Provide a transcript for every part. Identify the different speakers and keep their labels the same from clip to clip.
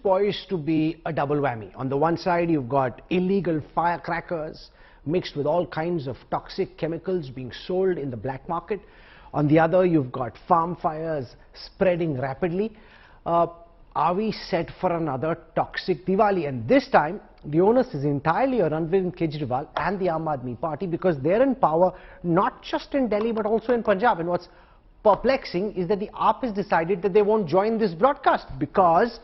Speaker 1: poised to be a double whammy. On the one side, you've got illegal firecrackers mixed with all kinds of toxic chemicals being sold in the black market. On the other, you've got farm fires spreading rapidly. Are we set for another toxic Diwali? And this time, the onus is entirely on Arvind Kejriwal and the Aam Aadmi Party, because they're in power not just in Delhi but also in Punjab. And what's perplexing is that the AAP has decided that they won't join this broadcast because,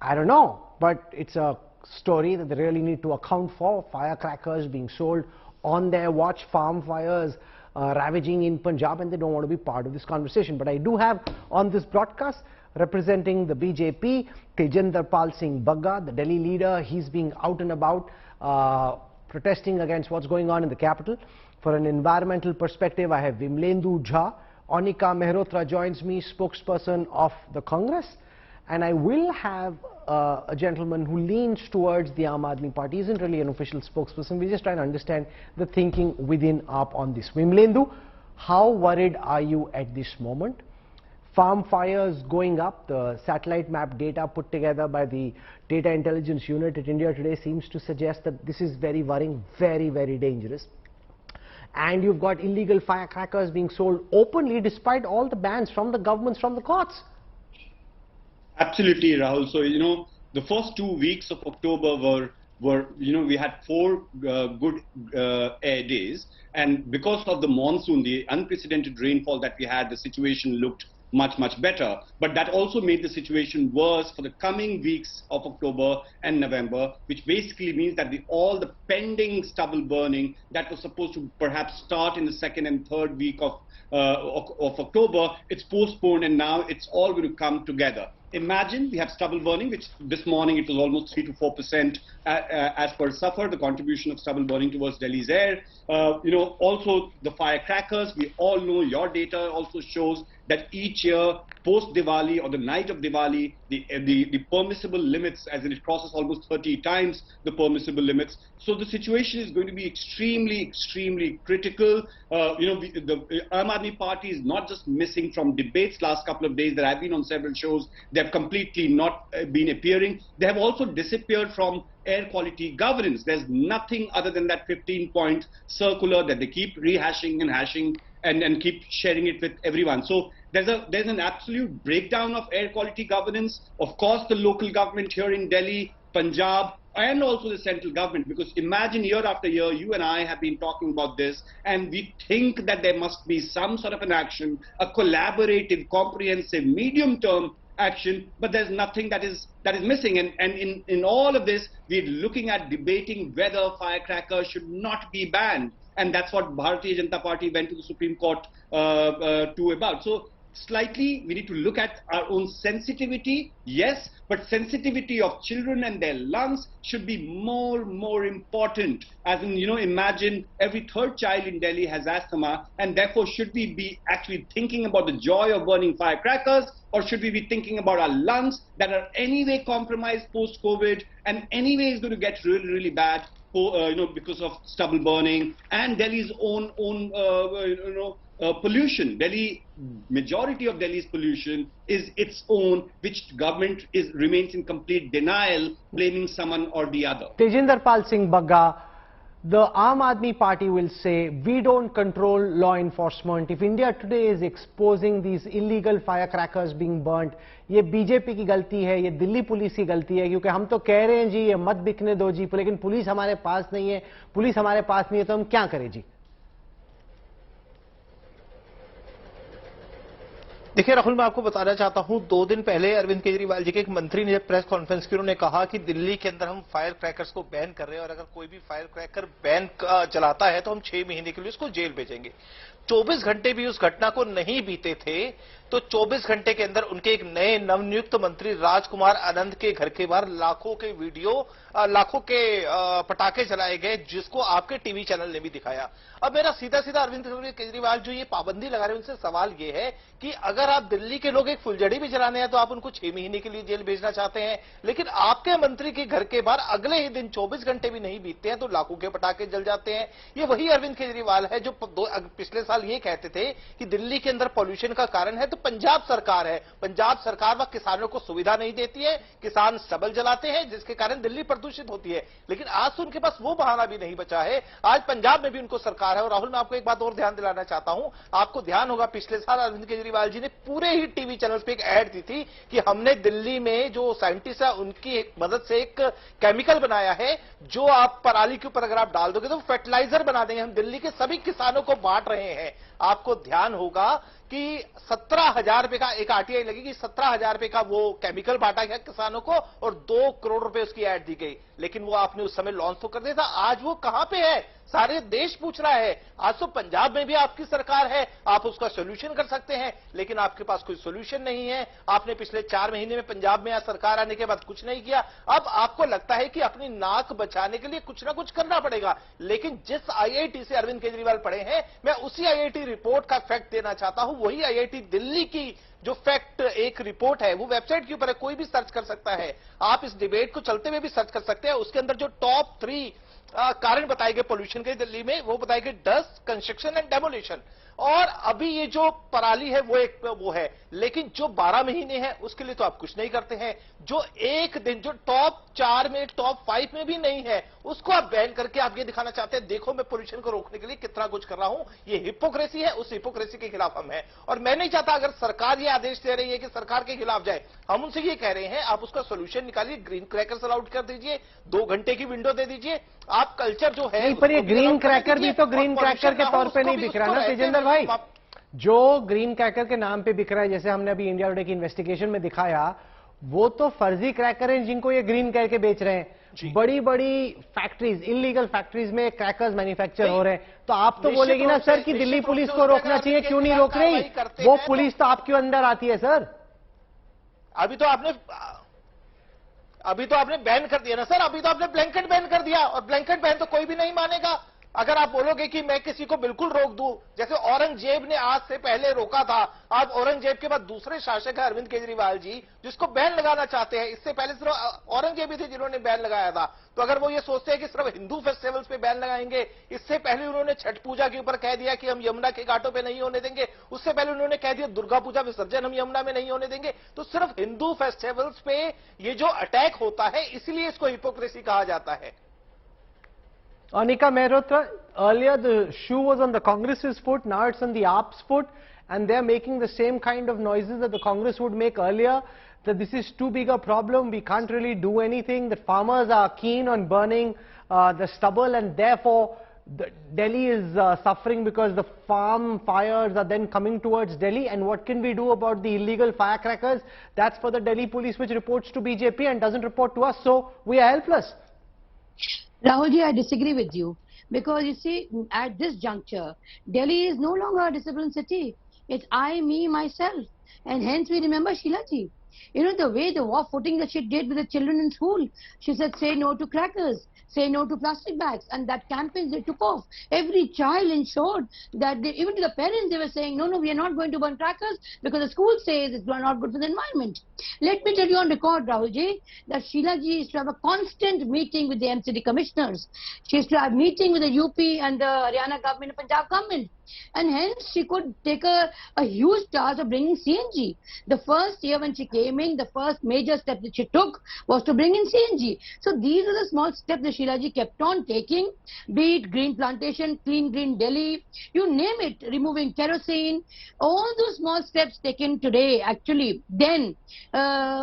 Speaker 1: I don't know, but it's a story that they really need to account for. Firecrackers being sold on their watch, farm fires ravaging in Punjab, and they don't want to be part of this conversation. But I do have on this broadcast, representing the BJP, Tejinder Pal Singh Bagga, the Delhi leader. He's being out and about protesting against what's going on in the capital. For an environmental perspective, I have Vimlendu Jha. Onika Mehrotra joins me, spokesperson of the Congress. And I will have a gentleman who leans towards the Aam Aadmi Party. He isn't really an official spokesperson. We're just trying to understand the thinking within AAP on this. Vimlendu, how worried are you at this moment? Farm fires going up. The satellite map data put together by the Data Intelligence Unit at India Today seems to suggest that this is very worrying, very, very dangerous. And you've got illegal firecrackers being sold openly despite all the bans from the governments, from the courts.
Speaker 2: Absolutely, Rahul. So, the first 2 weeks of October were we had 4 good air days. And because of the monsoon, the unprecedented rainfall that we had, the situation looked much better. But that also made the situation worse for the coming weeks of October and November, which basically means that all the pending stubble burning that was supposed to perhaps start in the 2nd and 3rd week of October, it's postponed, and now it's all going to come together. Imagine we have stubble burning, which this morning it was almost 3 to 4% as per SAFAR, the contribution of stubble burning towards Delhi's air. Also the firecrackers, we all know, your data also shows that each year post Diwali or the night of Diwali, the permissible limits, as in it crosses almost 30 times the permissible limits. So the situation is going to be extremely critical. The Aam Aadmi Party is not just missing from debates last couple of days. That I've been on several shows. They have completely not been appearing. They have also disappeared from air quality governance. There's nothing other than that 15-point circular that they keep rehashing and hashing and keep sharing it with everyone. So there's an absolute breakdown of air quality governance. Of course, the local government here in Delhi, Punjab, and also the central government, because imagine year after year, you and I have been talking about this, and we think that there must be some sort of an action, a collaborative, comprehensive, medium-term action, but there's nothing that is missing. And in all of this, we're looking at debating whether firecrackers should not be banned. And that's what Bharatiya Janata Party went to the Supreme Court about. So slightly, we need to look at our own sensitivity, yes, but sensitivity of children and their lungs should be more important. As in, imagine every 3rd child in Delhi has asthma, and therefore should we be actually thinking about the joy of burning firecrackers, or should we be thinking about our lungs that are anyway compromised post-COVID and anyway is going to get really bad because of stubble burning and Delhi's own pollution. Majority of Delhi's pollution is its own, which government remains in complete denial, blaming someone or the other.
Speaker 1: Tejinder Pal Singh Bagga, the Aam Aadmi Party will say, we don't control law enforcement. If India today is exposing these illegal firecrackers being burnt, ये BJP की गलती है, ये Delhi police की गलती है, क्योंकि हम तो कह रहे हैं जी ये मत बिकने दो जी, लेकिन पुलिस हमारे पास नहीं है, पुलिस हमारे पास नहीं है, तो हम क्या करें जी?
Speaker 3: देखिए राहुल, मैं आपको बताना चाहता हूं, 2 दिन पहले अरविंद केजरीवाल जी के एक मंत्री ने प्रेस कॉन्फ्रेंस की, उन्होंने कहा कि दिल्ली के अंदर हम फायर क्रैकर्स को बैन कर रहे हैं और अगर कोई भी फायर क्रैकर बैन चलाता है तो हम 6 महीने के लिए उसको जेल भेजेंगे। 24 घंटे भी उस घटना को नहीं बीते थे तो 24 घंटे के अंदर उनके एक नए नवनियुक्त मंत्री राजकुमार आनंद के घर के बाहर लाखों के वीडियो, लाखों के पटाखे जलाए गए, जिसको आपके टीवी चैनल ने भी दिखाया। अब मेरा सीधा अरविंद केजरीवाल जो ये पाबंदी लगा रहे हैं, उनसे सवाल ये है कि अगर आप दिल्ली के लोग एक फुलझड़ी भी जलाने हैं तो आप उनको 6 महीने के लिए जेल भेजना चाहते हैं, लेकिन आपके मंत्री के घर के बाहर अगले ही दिन 24 घंटे भी नहीं बीतते हैं तो लाखों के पटाखे जल जाते हैं। ये वही अरविंद केजरीवाल है जो पिछले साल केजरीवाल ये कहते थे कि दिल्ली के अंदर पॉल्यूशन का कारण है तो पंजाब सरकार है, पंजाब सरकार वह किसानों को सुविधा नहीं देती है, किसान स्टबल जलाते हैं जिसके कारण दिल्ली प्रदूषित होती है। लेकिन आज तो उनके पास वो बहाना भी नहीं बचा है, आज पंजाब में भी उनको सरकार है। और राहुल, मैं आपको एक बात और ध्यान दिलाना चाहता हूं, आपको ध्यान होगा पिछले साल अरविंद केजरीवाल जी ने पूरे ही टीवी चैनल पे एक ऐड दी थी कि हमने दिल्ली में जो साइंटिस्ट है उनकी मदद से एक केमिकल बनाया है जो आप पराली के ऊपर अगर आप डाल दोगे तो फर्टिलाइजर बना देंगे, हम दिल्ली के सभी किसानों को बांट रहे हैं। आपको ध्यान होगा कि 17,000 रुपए का एक आरटीआई लगेगी, 17,000 रुपए का वो केमिकल बांटा गया किसानों को और 2 करोड़ रुपए उसकी ऐड दी गई। लेकिन वो आपने उस समय लॉन्च तो कर दिया था, आज वो कहां पे है? सारे देश पूछ रहा है। आज तो पंजाब में भी आपकी सरकार है, आप उसका सोल्यूशन कर सकते हैं, लेकिन आपके पास कोई सोल्यूशन नहीं है। आपने पिछले 4 महीने में पंजाब में सरकार आने के बाद कुछ नहीं किया। अब आपको लगता है कि अपनी नाक बचाने के लिए कुछ ना कुछ करना पड़ेगा। लेकिन जिस आईआईटी से अरविंद केजरीवाल पढ़े हैं, मैं उसी आईआईटी रिपोर्ट का फैक्ट देना चाहता हूं। वही आईआईटी दिल्ली की जो फैक्ट एक रिपोर्ट है वो वेबसाइट के ऊपर है, कोई भी सर्च कर सकता है। आप इस डिबेट को चलते हुए भी सर्च कर सकते हैं। उसके अंदर जो टॉप 3 कारण बताए गए पोल्यूशन के दिल्ली में, वो बताए गए डस्ट, कंस्ट्रक्शन एंड डेमोलिशन। और अभी ये जो पराली है वो है, लेकिन जो 12 महीने हैं उसके लिए तो आप कुछ नहीं करते हैं। जो एक दिन जो टॉप 4 में, टॉप 5 में भी नहीं है, उसको आप बैन करके आप ये दिखाना चाहते हैं देखो मैं पोल्यूशन को रोकने के लिए कितना कुछ कर रहा हूं। ये हिपोक्रेसी है, उस हिपोक्रेसी के खिलाफ हम हैं। और मैं नहीं चाहता अगर सरकार ये आदेश दे रही है कि सरकार के खिलाफ जाए, हम उनसे ये कह रहे हैं आप उसका सोल्यूशन निकालिए, ग्रीन क्रैकर्स अलाउड कर दीजिए, 2 घंटे की विंडो दे दीजिए। आप कल्चर जो है
Speaker 1: पर ये ग्रीन क्रैकर भी तो ग्रीन क्रैकर के तौर पे नहीं बिक रहा ना तेजेंद्र भाई। जो ग्रीन क्रैकर के नाम पे बिक रहा है, जैसे हमने अभी इंडिया टुडे की इन्वेस्टिगेशन में दिखाया, वो तो फर्जी क्रैकर हैं जिनको ये ग्रीन कह के बेच रहे हैं। बड़ी बड़ी फैक्ट्रीज, इलीगल फैक्ट्रीज में क्रैकर्स मैन्युफैक्चर हो रहे हैं। तो आप तो बोलेगी ना सर कि दिल्ली पुलिस को रोकना चाहिए, क्यों नहीं रोक रही? वो पुलिस तो आपके अंदर आती है सर।
Speaker 3: अभी तो आपने बैन कर दिया ना सर, अभी तो आपने ब्लैंकेट बैन कर दिया, और ब्लैंकेट बैन तो कोई भी नहीं मानेगा। अगर आप बोलोगे कि मैं किसी को बिल्कुल रोक दूं, जैसे औरंगजेब ने आज से पहले रोका था, आज औरंगजेब के बाद दूसरे शासक है अरविंद केजरीवाल जी जिसको बैन लगाना चाहते हैं। इससे पहले सिर्फ औरंगजेब ही थे जिन्होंने बैन लगाया था। तो अगर वो ये सोचते हैं कि सिर्फ हिंदू फेस्टिवल्स पे बैन लगाएंगे, इससे पहले उन्होंने छठ पूजा के ऊपर कह दिया कि हम यमुना के घाटों पे नहीं होने देंगे, उससे पहले उन्होंने कह दिया दुर्गा पूजा विसर्जन हम यमुना में नहीं होने देंगे। तो सिर्फ हिंदू फेस्टिवल्स पे ये जो अटैक होता है, इसलिए इसको हिपोक्रेसी कहा जाता है।
Speaker 1: Anika Mehrotra, earlier the shoe was on the Congress's foot, now it's on the AAP's foot, and they're making the same kind of noises that the Congress would make earlier, that this is too big a problem, we can't really do anything, that farmers are keen on burning the stubble, and therefore Delhi is suffering because the farm fires are then coming towards Delhi. And what can we do about the illegal firecrackers? That's for the Delhi police, which reports to BJP and doesn't report to us, so we are helpless.
Speaker 4: Rahulji, I disagree with you, because you see, at this juncture, Delhi is no longer a disciplined city. It's I, me, myself, and hence we remember Sheila ji. You know, the way the war footing that she did with the children in school. She said, say no to crackers, say no to plastic bags, and that campaign they took off. Every child ensured that even to the parents they were saying, no, we are not going to burn crackers because the school says it's not good for the environment. Let me tell you on record, Rahulji, that Sheila ji used to have a constant meeting with the MCD commissioners. She used to have meeting with the UP and the Haryana government and Punjab government. And hence she could take a huge task of bringing CNG. The first year when she came in, the first major step that she took was to bring in CNG. So these are the small steps that Sheila ji kept on taking, be it green plantation, clean green Delhi, you name it, removing kerosene. All those small steps taken today actually then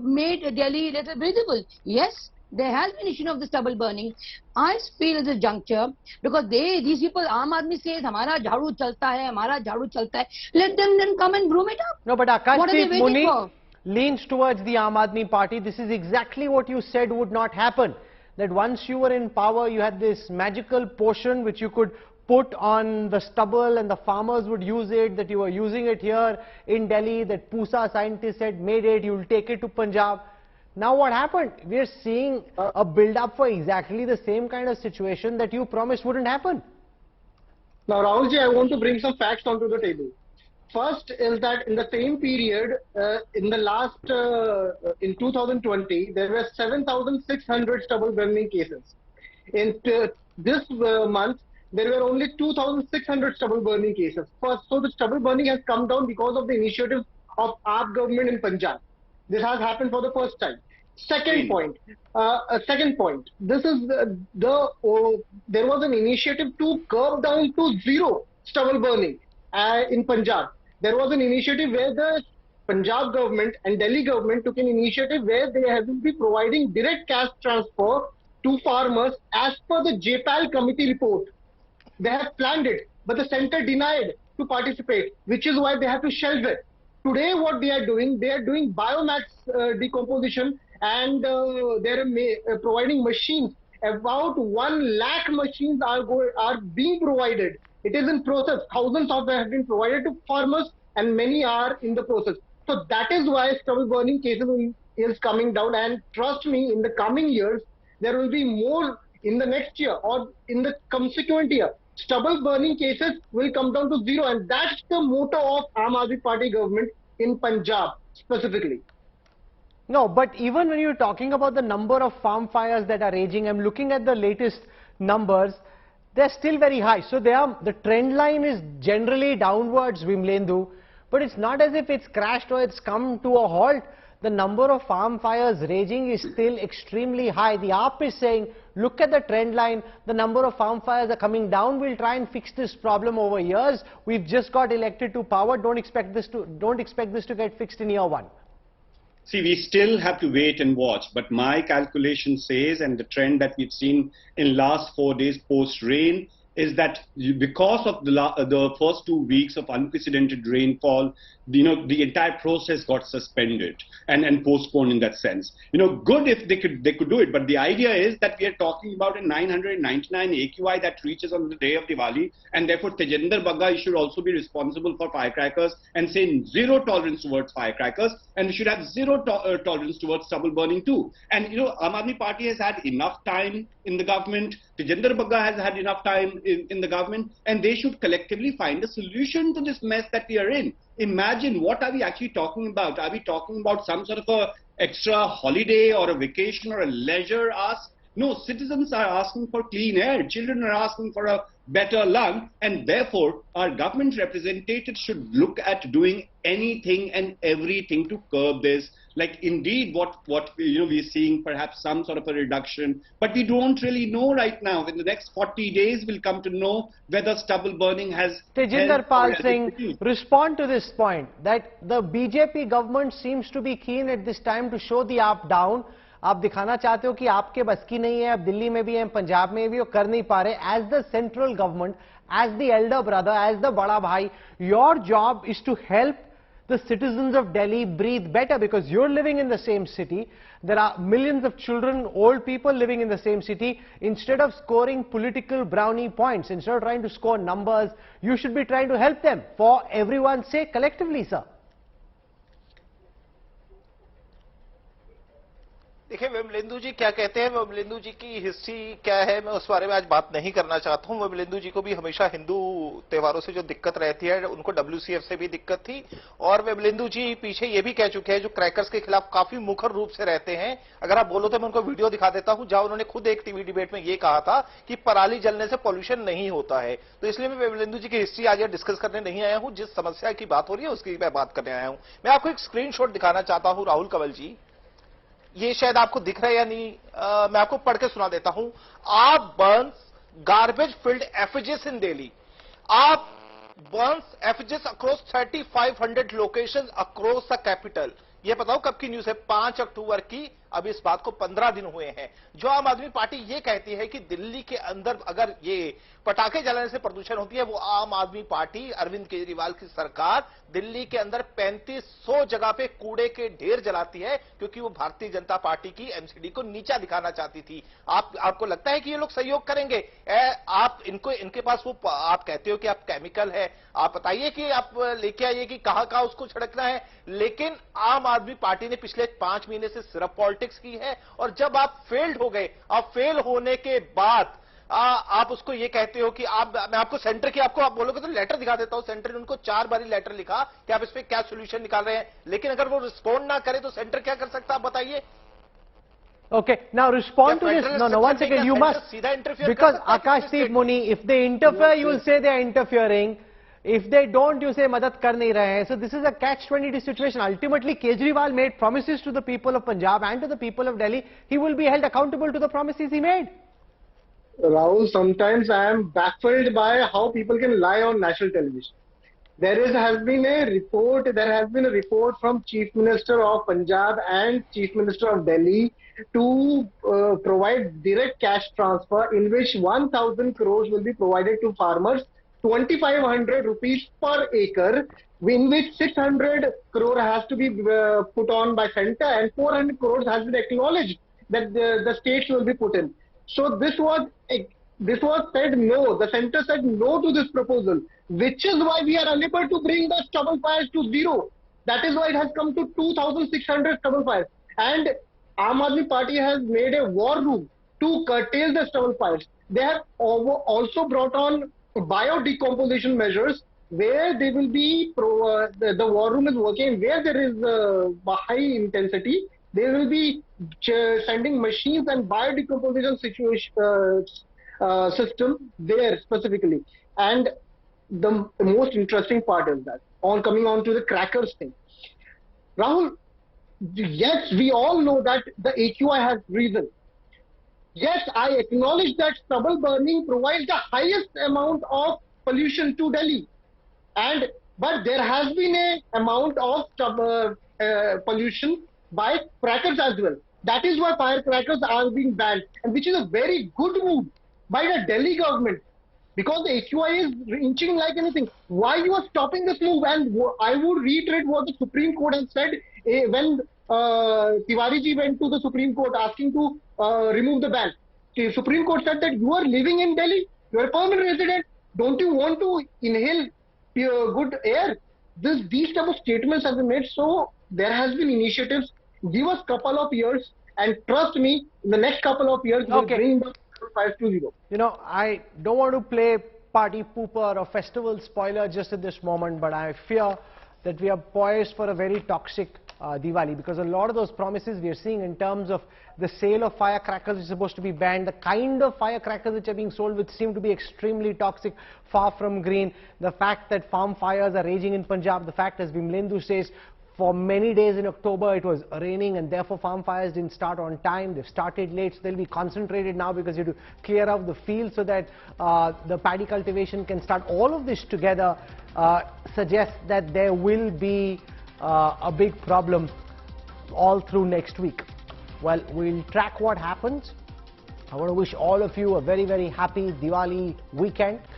Speaker 4: made Delhi a little breathable. Yes, there has been issue of the stubble burning. I feel at this juncture, because these people, Aam Aadmi says, "Hamara jharu chalta hai, hamara jharu chalta hai." Let them then come and broom it up.
Speaker 1: No, but Akashdeep Muni
Speaker 4: for?
Speaker 1: leans towards the Aam Aadmi party. This is exactly what you said would not happen. That once you were in power, you had this magical potion which you could put on the stubble and the farmers would use it, that you were using it here in Delhi, that Pusa scientists had made it, you'll take it to Punjab. Now what happened? We are seeing a build-up for exactly the same kind of situation that you promised wouldn't happen.
Speaker 5: Now, Rahulji, I want to bring some facts onto the table. First is that in the same period, in 2020, there were 7,600 stubble burning cases. In this month, there were only 2,600 stubble burning cases. First, so the stubble burning has come down because of the initiative of our government in Punjab. This has happened for the first time. Second point. This is there was an initiative to curb down to zero stubble burning in Punjab. There was an initiative where the Punjab government and Delhi government took an initiative where they have been providing direct cash transfer to farmers as per the JPAL committee report. They have planned it, but the center denied to participate, which is why they have to shelve it. Today, what they are doing biomass decomposition, and they are providing machines. About 1 lakh machines are being provided. It is in process. Thousands of them have been provided to farmers, and many are in the process. So that is why stubble burning cases is coming down. And trust me, in the coming years, there will be more in the next year or in the subsequent year. Stubble burning cases will come down to zero, and that's the motto of Aam Aadmi Party government in Punjab specifically.
Speaker 1: No, but even when you're talking about the number of farm fires that are raging, I'm looking at the latest numbers, they're still very high. So the trend line is generally downwards, Vimlendu, but it's not as if it's crashed or it's come to a halt. The number of farm fires raging is still extremely high. The AAP is saying, look at the trend line, the number of farm fires are coming down. We'll try and fix this problem over years. We've just got elected to power. Don't expect this to get fixed in year one.
Speaker 2: See, we still have to wait and watch, but my calculation says, and the trend that we've seen in last 4 days post-rain, is that because of the first 2 weeks of unprecedented rainfall, the entire process got suspended and postponed in that sense. Good if they could do it, but the idea is that we are talking about a 999 AQI that reaches on the day of Diwali, and therefore Tejinder Bagga should also be responsible for firecrackers and say zero tolerance towards firecrackers, and we should have zero tolerance towards stubble burning too. And Aam Aadmi Party has had enough time in the government, Tejinder Bagga has had enough time in the government, and they should collectively find a solution to this mess that we are in. Imagine, what are we actually talking about? Are we talking about some sort of a extra holiday or a vacation or a leisure ask? No, citizens are asking for clean air. Children are asking for a better lung, and therefore our government representatives should look at doing anything and everything to curb this. Like indeed, what we're seeing perhaps some sort of a reduction, but we don't really know right now. In the next 40 days, we'll come to know whether stubble burning has.
Speaker 1: Tejinder Pal Singh, respond to this point that the BJP government seems to be keen at this time to show the AAP down. आप दिखाना चाहते हो कि आपके बस की नहीं है, अब दिल्ली में भी है, पंजाब में भी हो, कर नहीं पा रहे. As the central government, as the elder brother, as the bada bhai, your job is to help the citizens of Delhi breathe better, because you're living in the same city. There are millions of children, old people living in the same city. Instead of scoring political brownie points, instead of trying to score numbers, you should be trying to help them for everyone's sake collectively, sir.
Speaker 3: देखिए विमलेंदु जी क्या कहते हैं, विमलेंदु जी की history क्या है, मैं उस बारे में आज बात नहीं करना चाहता हूं. विमलेंदु जी को भी हमेशा हिंदू त्योहारों से जो दिक्कत रहती है, उनको WCF से भी दिक्कत थी, और विमलेंदु जी पीछे ये भी कह चुके हैं जो क्रैकर्स के खिलाफ काफी मुखर रूप से रहते हैं. अगर आप बोलो तो मैं उनको वीडियो दिखा देता हूं जहां उन्होंने खुद एक टीवी डिबेट में ये कहा था कि पराली जलने से पॉल्यूशन नहीं होता है. तो इसलिए मैं विमलेंदु जी की हिस्ट्री आज डिस्कस करने नहीं आया हूं. जिस समस्या की बात हो रही है उसकी मैं बात करने आया हूं. मैं आपको एक स्क्रीनशॉट दिखाना चाहता हूं राहुल कंवल जी, ये शायद आपको दिख रहा है या नहीं, मैं आपको पढ़ के सुना देता हूं. आप burns garbage filled effigies in Delhi. आप burns effigies across 3500 locations across the capital. ये बताओ कब की न्यूज है, 5 अक्टूबर की. अब इस बात को 15 दिन हुए हैं. जो आम आदमी पार्टी ये कहती है कि दिल्ली के अंदर अगर ये पटाखे जलाने से प्रदूषण होती है, वो आम आदमी पार्टी अरविंद केजरीवाल की सरकार दिल्ली के अंदर 3500 जगह पे कूड़े के ढेर जलाती है, क्योंकि वो भारतीय जनता पार्टी की एमसीडी को नीचा दिखाना चाहती थी. आपको लगता है कि ये लोग सहयोग करेंगे? आप इनके पास वो आप कहते हो कि आप केमिकल है, आप बताइए कि आप लेके आइए कि कहां उसको छिड़कना है. लेकिन आम आदमी पार्टी ने पिछले 5 महीने से सिर्फ पॉलिटिक्स की है, और जब आप फेल्ड हो गए, आप फेल होने के बाद आप उसको ये कहते हो कि मैं आपको सेंटर की आप बोलोगे तो लेटर दिखा देता हूं. सेंटर ने उनको 4 बारी लेटर लिखा कि आप इस पे क्या सोल्यूशन निकाल रहे हैं, लेकिन अगर वो रिस्पॉन्ड ना करे तो सेंटर क्या कर सकता है, आप बताइए.
Speaker 1: Okay, now respond to this. No, one second, you must, because Akashdeep Muni, if they interfere, you will say they are interfering. If they don't, you say Madad kar nahi rahe hain. So this is a catch-22 situation. Ultimately, Kejriwal made promises to the people of Punjab and to the people of Delhi. He will be held accountable to the promises he made.
Speaker 5: Rahul, sometimes I am baffled by how people can lie on national television. Has been a report from Chief Minister of Punjab and Chief Minister of Delhi to provide direct cash transfer in which 1,000 crores will be provided to farmers, 2,500 rupees per acre, in which 600 crore has to be put on by center and 400 crores has been acknowledged that the states will be put in. So this was said no. The center said no to this proposal, which is why we are unable to bring the stubble fires to zero. That is why it has come to 2,600 stubble fires. And Aam Aadmi Party has made a war room to curtail the stubble fires. They have also brought on biodecomposition measures where they will be, the war room is working where there is high intensity. They will be sending machines and biodecomposition system there specifically. And the most interesting part is that, coming on to the crackers thing. Rahul, yes, we all know that the AQI has risen. Yes, I acknowledge that stubble burning provides the highest amount of pollution to Delhi. But there has been an amount of pollution by crackers as well. That is why firecrackers are being banned, and which is a very good move by the Delhi government, because the AQI is inching like anything. Why you are stopping this move? And I would reiterate what the Supreme Court has said when Tiwari ji went to the Supreme Court asking to remove the ban. The Supreme Court said that you are living in Delhi, you are a permanent resident, don't you want to inhale good air? These type of statements have been made. So there has been initiatives. Give us couple of years, and trust me, in the next couple of years, we'll bring the 520.
Speaker 1: You know, I don't want to play party pooper or festival spoiler just at this moment, but I fear that we are poised for a very toxic Diwali, because a lot of those promises we are seeing in terms of the sale of firecrackers which is supposed to be banned, the kind of firecrackers which are being sold which seem to be extremely toxic, far from green, the fact that farm fires are raging in Punjab, the fact, as Bimlendu says, for many days in October it was raining and therefore farm fires didn't start on time. They've started late, so they'll be concentrated now because you have to clear out the field so that the paddy cultivation can start. All of this together suggests that there will be a big problem all through next week. Well, we'll track what happens. I want to wish all of you a very, very happy Diwali weekend.